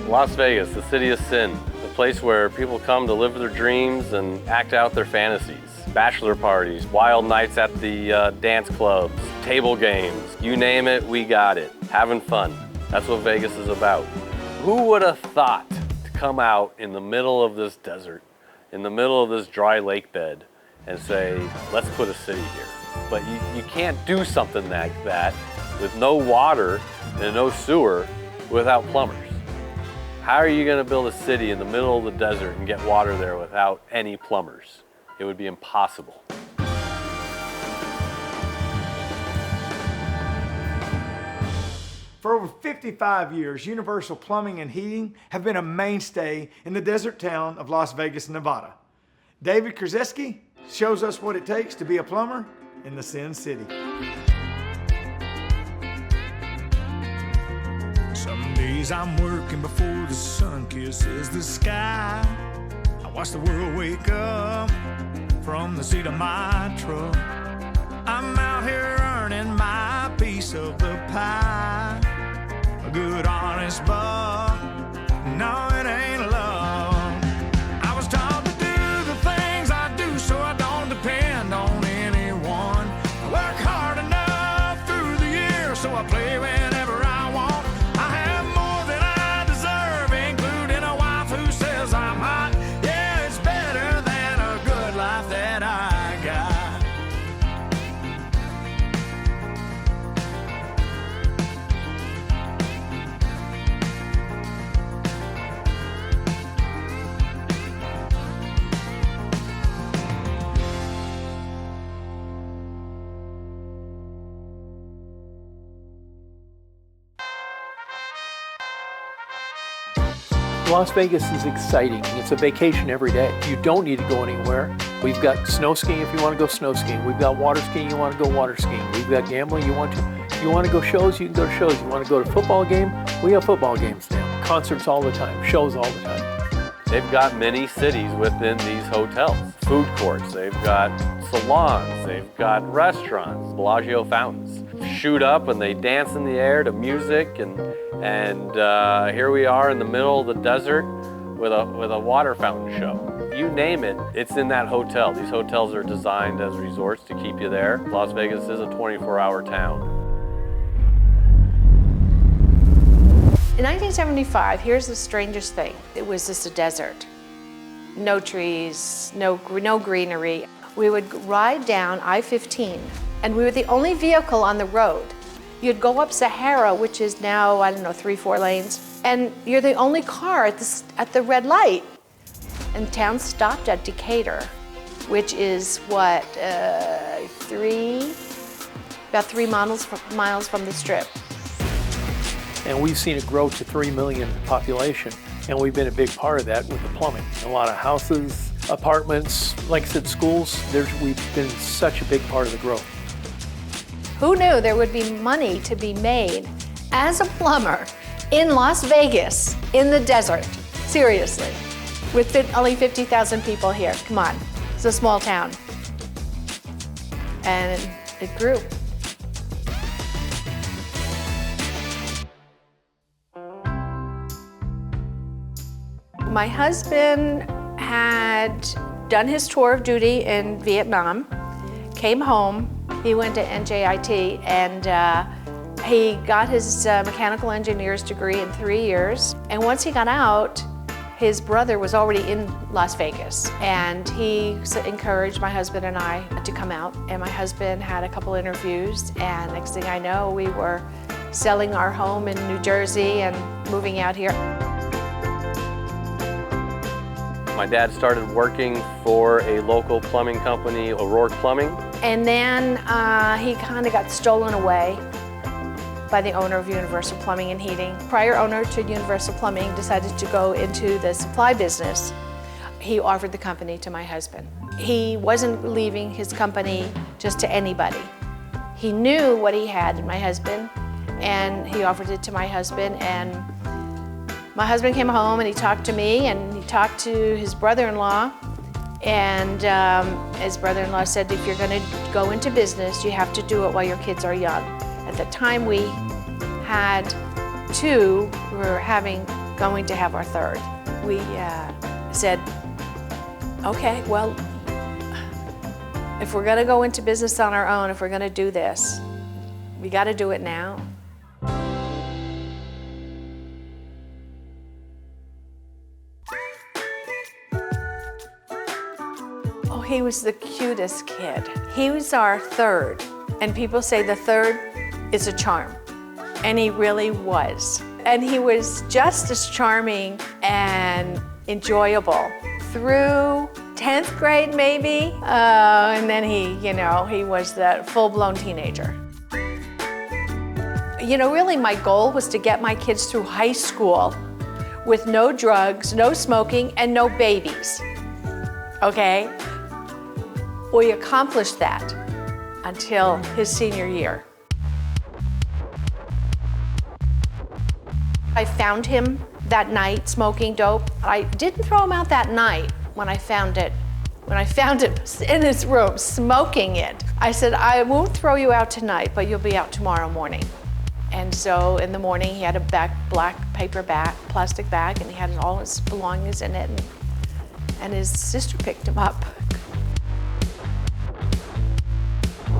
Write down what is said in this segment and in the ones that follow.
Las Vegas, the city of sin, the place where people come to live their dreams and act out their fantasies. Bachelor parties, wild nights at the dance clubs, table games, you name it, we got it. Having fun. That's what Vegas is about. Who would have thought to come out in the middle of this desert, in the middle of this dry lake bed, and say, let's put a city here. But you can't do something like that with no water and no sewer without plumbers. How are you going to build a city in the middle of the desert and get water there without any plumbers? It would be impossible. For over 55 years, Universal Plumbing and Heating have been a mainstay in the desert town of Las Vegas, Nevada. David Kerzetski shows us what it takes to be a plumber in the Sin City. Some days I'm working before the sun kisses the sky. I watch the world wake up from the seat of my truck. I'm out here earning my piece of the pie. A good honest buck, no it ain't love. I was taught to do the things I do so I don't depend on anyone. I work hard enough through the year so I play whenever I want. I have more than I deserve, including a wife who says I'm hot. Yeah, it's better than a good life that I got. Las Vegas is exciting. It's a vacation every day. You don't need to go anywhere. We've got snow skiing if you want to go snow skiing. We've got water skiing, you want to go water skiing. We've got gambling, you want to go shows, you can go to shows. You want to go to football game, we have football games now. Concerts all the time, shows all the time. They've got many cities within these hotels. Food courts, they've got salons, they've got restaurants, Bellagio fountains. Shoot up and they dance in the air to music, and here we are in the middle of the desert with a water fountain show. You name it, it's in that hotel. These hotels are designed as resorts to keep you there. Las Vegas is a 24-hour town. In 1975, here's the strangest thing. It was just a desert. No trees, no greenery. We would ride down I-15, and we were the only vehicle on the road. You'd go up Sahara, which is now, I don't know, 3-4 lanes, and you're the only car at the red light. And town stopped at Decatur, which is what, about 3 miles from the Strip. And we've seen it grow to 3 million population, and we've been a big part of that with the plumbing. A lot of houses, apartments, like I said, schools, we've been such a big part of the growth. Who knew there would be money to be made as a plumber in Las Vegas, in the desert? Seriously, with only 50,000 people here. Come on, it's a small town. And it grew. My husband had done his tour of duty in Vietnam, came home, he went to NJIT, and he got his mechanical engineer's degree in 3 years. And once he got out, his brother was already in Las Vegas, and he encouraged my husband and I to come out. And my husband had a couple interviews, and next thing I know, we were selling our home in New Jersey and moving out here. My dad started working for a local plumbing company, O'Rourke Plumbing. And then he kind of got stolen away by the owner of Universal Plumbing and Heating. Prior owner to Universal Plumbing decided to go into the supply business. He offered the company to my husband. He wasn't leaving his company just to anybody. He knew what he had in my husband, and he offered it to my husband. And my husband came home and he talked to me, and he talked to his brother-in-law, and his brother-in-law said, if you're going to go into business, you have to do it while your kids are young. At the time we had 2, we were having going to have our third. We said, okay, well, if we're gonna go into business on our own, if we're gonna do this, we gotta do it now. Oh, he was the cutest kid. He was our third, and people say the third is a charm, and he really was. And he was just as charming and enjoyable through 10th grade maybe, and then he was that full-blown teenager. Really my goal was to get my kids through high school with no drugs, no smoking, and no babies, okay? We accomplished that until his senior year. I found him that night smoking dope. I didn't throw him out that night when I found it in his room, smoking it. I said, I won't throw you out tonight, but you'll be out tomorrow morning. And so in the morning, he had a black paper bag, plastic bag, and he had all his belongings in it, and his sister picked him up.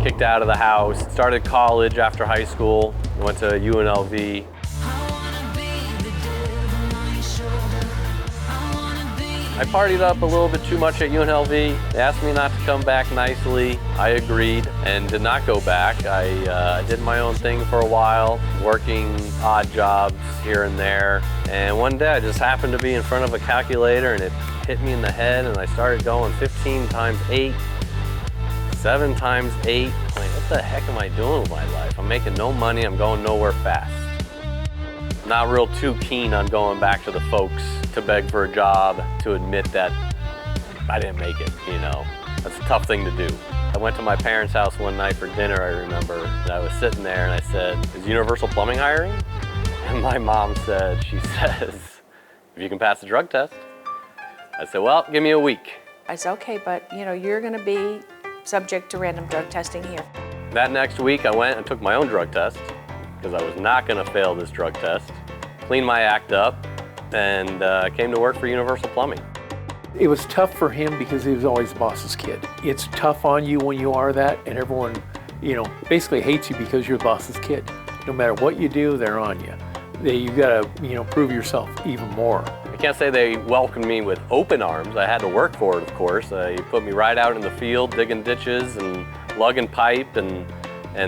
Kicked out of the house, started college after high school, went to UNLV. I partied up a little bit too much at UNLV. They asked me not to come back nicely. I agreed and did not go back. I did my own thing for a while, working odd jobs here and there. And one day I just happened to be in front of a calculator and it hit me in the head and I started going 15 times 8, 7 times 8. Like, what the heck am I doing with my life? I'm making no money, I'm going nowhere fast. Not real too keen on going back to the folks to beg for a job, to admit that I didn't make it, That's a tough thing to do. I went to my parents' house one night for dinner, I remember, and I was sitting there and I said, is Universal Plumbing hiring? And my mom said, if you can pass the drug test. I said, well, give me a week. I said, okay, but you're gonna be subject to random drug testing here. That next week I went and took my own drug test because I was not gonna fail this drug test, cleaned my act up, and came to work for Universal Plumbing. It was tough for him because he was always the boss's kid. It's tough on you when you are that, and everyone, basically hates you because you're the boss's kid. No matter what you do, they're on you. You gotta, prove yourself even more. I can't say they welcomed me with open arms. I had to work for it, of course. He put me right out in the field, digging ditches and lugging pipe and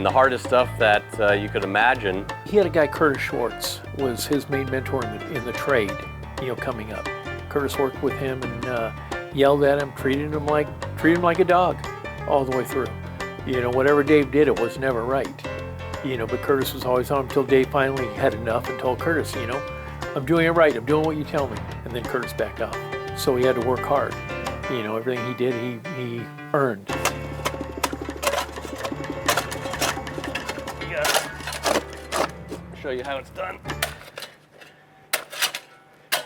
the hardest stuff that you could imagine. He had a guy, Curtis Schwartz, was his main mentor in the trade, coming up. Curtis worked with him and yelled at him, treated him like a dog all the way through. Whatever Dave did, it was never right. But Curtis was always on until Dave finally had enough and told Curtis, I'm doing it right, I'm doing what you tell me. And then Curtis backed off. So he had to work hard. Everything he did, he earned. Show you how it's done.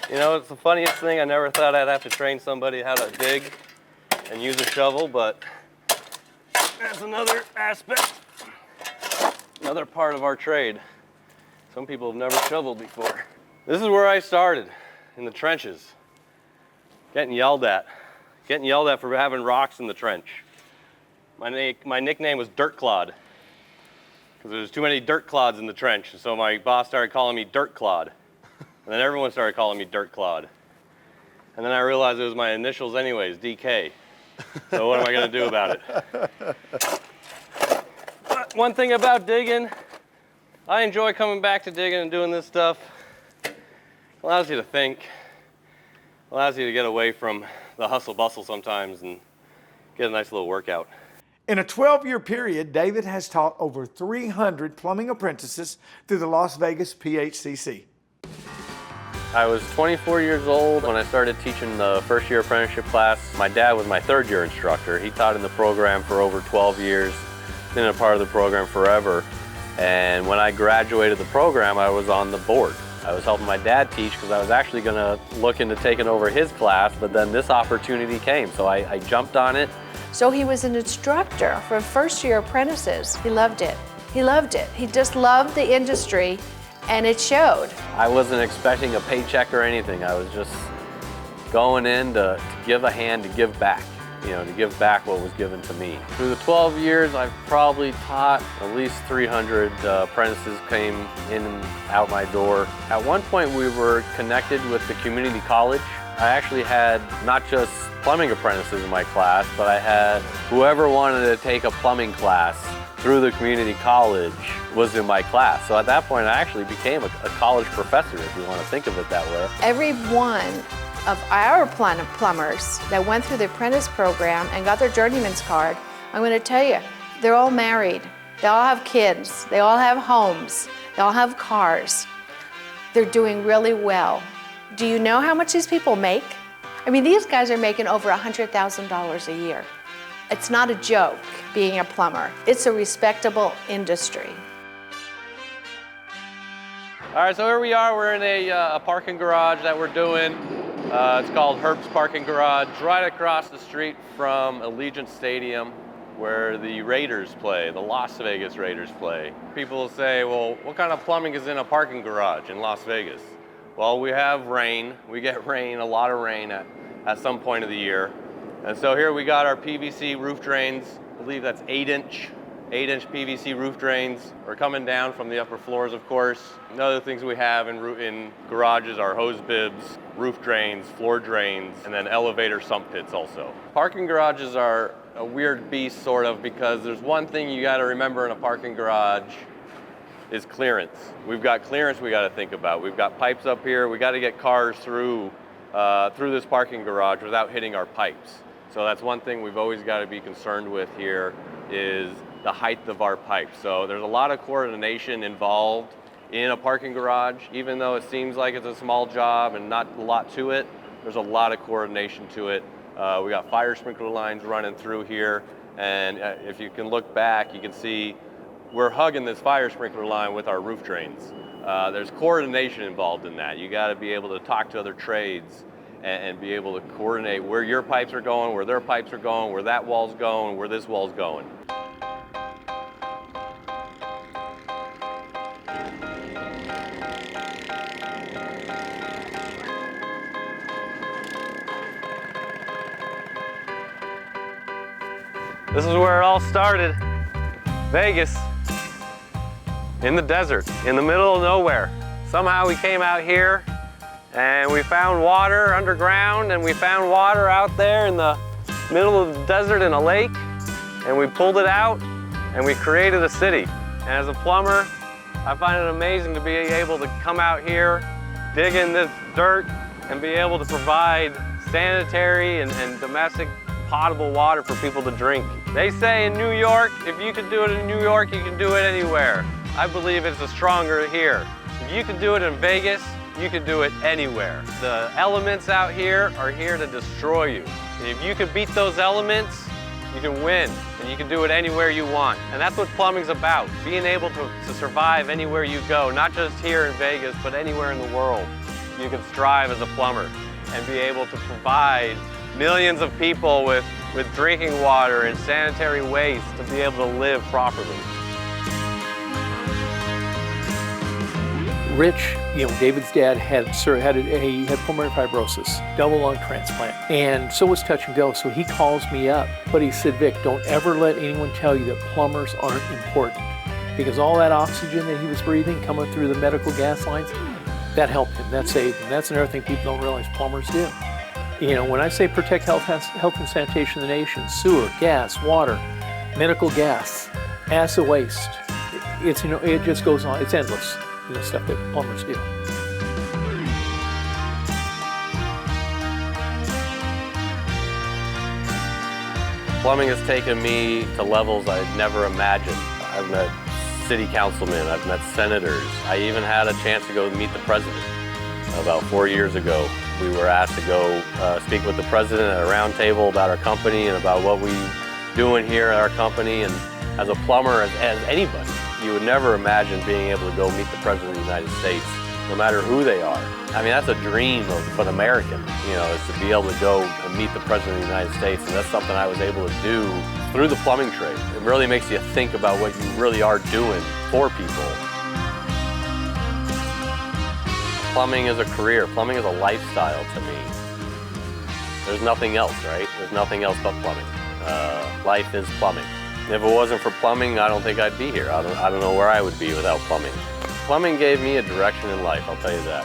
It's the funniest thing. I never thought I'd have to train somebody how to dig and use a shovel, but that's another aspect, another part of our trade. Some people have never shoveled before. This is where I started, in the trenches, getting yelled at for having rocks in the trench. My nickname was Dirt Clod, because there was too many dirt clods in the trench, so my boss started calling me Dirt Clod. And then everyone started calling me Dirt Clod. And then I realized it was my initials anyways, DK. So what am I gonna do about it? But one thing about digging, I enjoy coming back to digging and doing this stuff. It allows you to think, allows you to get away from the hustle bustle sometimes and get a nice little workout. In a 12-year period, David has taught over 300 plumbing apprentices through the Las Vegas PHCC. I was 24 years old when I started teaching the first year apprenticeship class. My dad was my third year instructor. He taught in the program for over 12 years, been a part of the program forever. And when I graduated the program, I was on the board. I was helping my dad teach because I was actually going to look into taking over his class, but then this opportunity came, so I jumped on it. So he was an instructor for first year apprentices. He loved it. He loved it. He just loved the industry and it showed. I wasn't expecting a paycheck or anything. I was just going in to give a hand, to give back, to give back what was given to me. Through the 12 years, I've probably taught at least 300 apprentices came in and out my door. At one point, we were connected with the community college. I actually had not just plumbing apprentices in my class, but I had whoever wanted to take a plumbing class through the community college was in my class. So at that point, I actually became a college professor, if you want to think of it that way. Every one of our plumbers that went through the apprentice program and got their journeyman's card, I'm going to tell you, they're all married. They all have kids. They all have homes. They all have cars. They're doing really well. Do you know how much these people make? I mean, these guys are making over $100,000 a year. It's not a joke being a plumber. It's a respectable industry. All right, so here we are. We're in a parking garage that we're doing. It's called Herb's Parking Garage, right across the street from Allegiant Stadium, where the Raiders play, the Las Vegas Raiders play. People will say, well, what kind of plumbing is in a parking garage in Las Vegas? Well, we have rain. We get rain, a lot of rain at some point of the year. And so here we got our PVC roof drains. I believe that's 8-inch PVC roof drains. We're coming down from the upper floors, of course. And other things we have in garages are hose bibs, roof drains, floor drains, and then elevator sump pits also. Parking garages are a weird beast, sort of, because there's one thing you got to remember in a parking garage is clearance. We've got clearance we got to think about. We've got pipes up here. We got to get cars through this parking garage without hitting our pipes. So that's one thing we've always got to be concerned with here is the height of our pipes. So there's a lot of coordination involved in a parking garage. Even though it seems like it's a small job and not a lot to it, there's a lot of coordination to it. We got fire sprinkler lines running through here. And if you can look back, you can see we're hugging this fire sprinkler line with our roof drains. There's coordination involved in that. You got to be able to talk to other trades and be able to coordinate where your pipes are going, where their pipes are going, where that wall's going, where this wall's going. This is where it all started. Vegas. In the desert, in the middle of nowhere. Somehow we came out here and we found water underground, and we found water out there in the middle of the desert in a lake, and we pulled it out and we created a city. And as a plumber, I find it amazing to be able to come out here, dig in this dirt, and be able to provide sanitary and domestic potable water for people to drink. They say in New York, if you can do it in New York, you can do it anywhere. I believe it's stronger here. If you can do it in Vegas, you can do it anywhere. The elements out here are here to destroy you. And if you can beat those elements, you can win, and you can do it anywhere you want. And that's what plumbing's about, being able to survive anywhere you go, not just here in Vegas, but anywhere in the world. You can strive as a plumber and be able to provide millions of people with drinking water and sanitary waste to be able to live properly. Rich, David's dad had pulmonary fibrosis, double lung transplant, and so was touch and go. So he calls me up, but he said, Vic, don't ever let anyone tell you that plumbers aren't important, because all that oxygen that he was breathing coming through the medical gas lines, that helped him, that saved him. That's another thing people don't realize plumbers do. When I say protect health and sanitation of the nation, sewer, gas, water, medical gas, acid waste, it just goes on. It's endless. The stuff that plumbers do. Plumbing has taken me to levels I'd never imagined. I've met city councilmen, I've met senators. I even had a chance to go meet the president. About 4 years ago, we were asked to go speak with the president at a round table about our company and about what we're doing here at our company. And as a plumber, as anybody, you would never imagine being able to go meet the President of the United States, no matter who they are. I mean, that's a dream of an American, is to be able to go and meet the President of the United States, and that's something I was able to do through the plumbing trade. It really makes you think about what you really are doing for people. Plumbing is a career. Plumbing is a lifestyle to me. There's nothing else, right? There's nothing else but plumbing. Life is plumbing. If it wasn't for plumbing, I don't think I'd be here. I don't know where I would be without plumbing. Plumbing gave me a direction in life, I'll tell you that.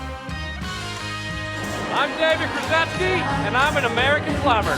I'm David Kerzetski, and I'm an American Plumber.